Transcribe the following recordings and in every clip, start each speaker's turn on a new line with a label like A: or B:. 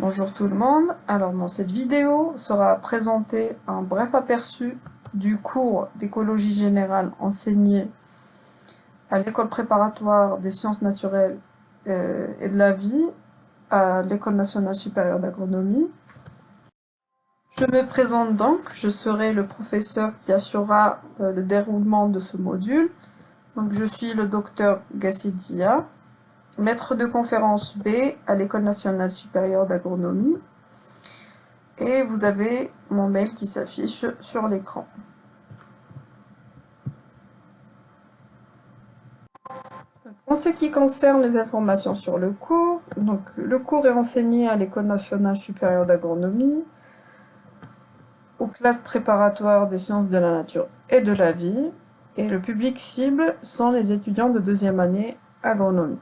A: Bonjour tout le monde, alors dans cette vidéo sera présenté un bref aperçu du cours d'écologie générale enseigné à l'école préparatoire des sciences naturelles et de la vie à l'école nationale supérieure d'agronomie. Je me présente donc, je serai le professeur qui assurera le déroulement de ce module. Donc je suis le docteur Gassidia, maître de conférence B à l'école nationale supérieure d'agronomie. Et vous avez mon mail qui s'affiche sur l'écran. En ce qui concerne les informations sur le cours, donc le cours est enseigné à l'École nationale supérieure d'agronomie, aux classes préparatoires des sciences de la nature et de la vie, et le public cible sont les étudiants de deuxième année agronomie.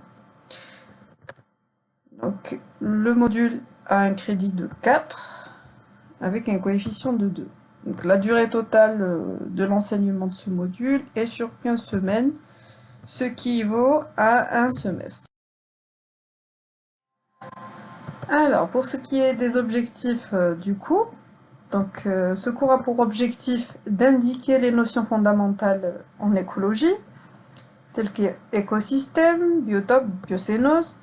A: Donc le module a un crédit de 4 avec un coefficient de 2. Donc, la durée totale de l'enseignement de ce module est sur 15 semaines, ce qui vaut à un semestre. Alors, pour ce qui est des objectifs du cours, donc, ce cours a pour objectif d'indiquer les notions fondamentales en écologie, telles qu'écosystème, biotope, biocénose,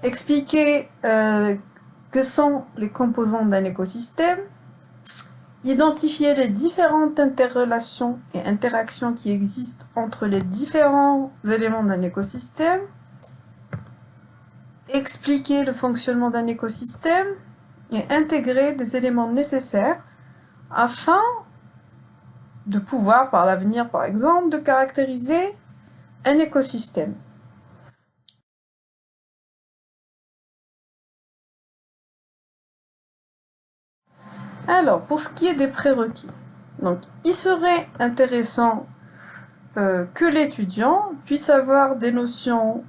A: expliquer que sont les composants d'un écosystème, identifier les différentes interrelations et interactions qui existent entre les différents éléments d'un écosystème, expliquer le fonctionnement d'un écosystème et intégrer des éléments nécessaires afin de pouvoir, par l'avenir par exemple, de caractériser un écosystème. Alors, pour ce qui est des prérequis, donc, il serait intéressant que l'étudiant puisse avoir des notions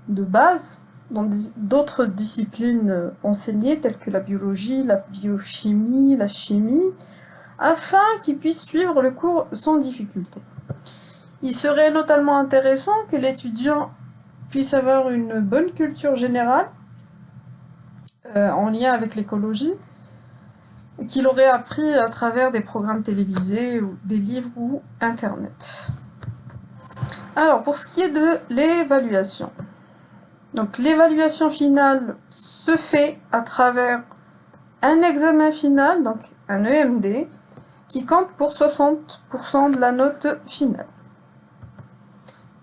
A: de base dans d'autres disciplines enseignées telles que la biologie, la biochimie, la chimie, afin qu'il puisse suivre le cours sans difficulté. Il serait notamment intéressant que l'étudiant puisse avoir une bonne culture générale en lien avec l'écologie, qu'il aurait appris à travers des programmes télévisés, ou des livres ou Internet. Alors, pour ce qui est de l'évaluation. Donc, l'évaluation finale se fait à travers un examen final, donc un EMD, qui compte pour 60% de la note finale.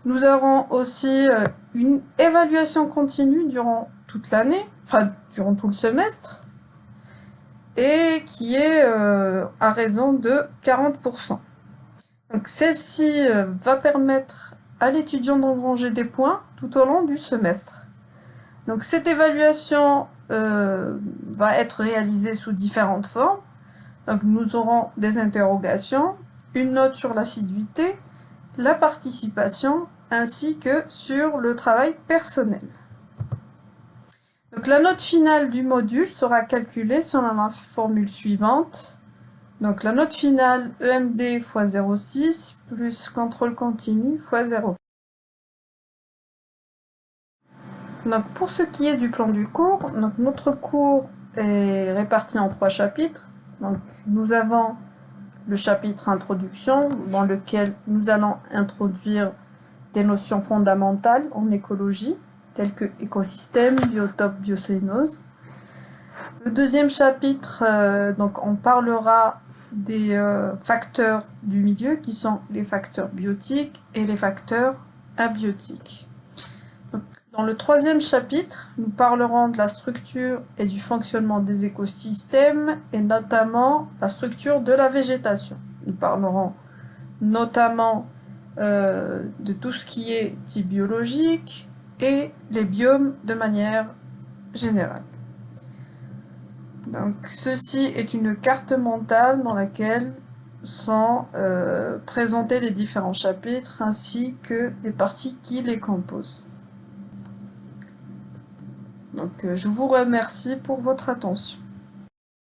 A: Nous aurons aussi une évaluation continue durant toute l'année, enfin durant tout le semestre, et qui est à raison de 40%. Donc celle-ci va permettre à l'étudiant d'engranger des points tout au long du semestre. Donc cette évaluation va être réalisée sous différentes formes. Donc nous aurons des interrogations, une note sur l'assiduité, la participation, ainsi que sur le travail personnel. Donc la note finale du module sera calculée selon la formule suivante. Donc la note finale EMD x 0,6 plus contrôle continu x 0. Donc pour ce qui est du plan du cours, donc notre cours est réparti en 3 chapitres. Donc nous avons le chapitre introduction dans lequel nous allons introduire des notions fondamentales en écologie telles que écosystème, biotope, biocénose. Le deuxième chapitre, donc on parlera des facteurs du milieu qui sont les facteurs biotiques et les facteurs abiotiques. Donc, dans le troisième chapitre, nous parlerons de la structure et du fonctionnement des écosystèmes et notamment la structure de la végétation. Nous parlerons notamment de tout ce qui est type biologique et les biomes de manière générale. Donc, ceci est une carte mentale dans laquelle sont présentés les différents chapitres ainsi que les parties qui les composent. Donc, je vous remercie pour votre attention.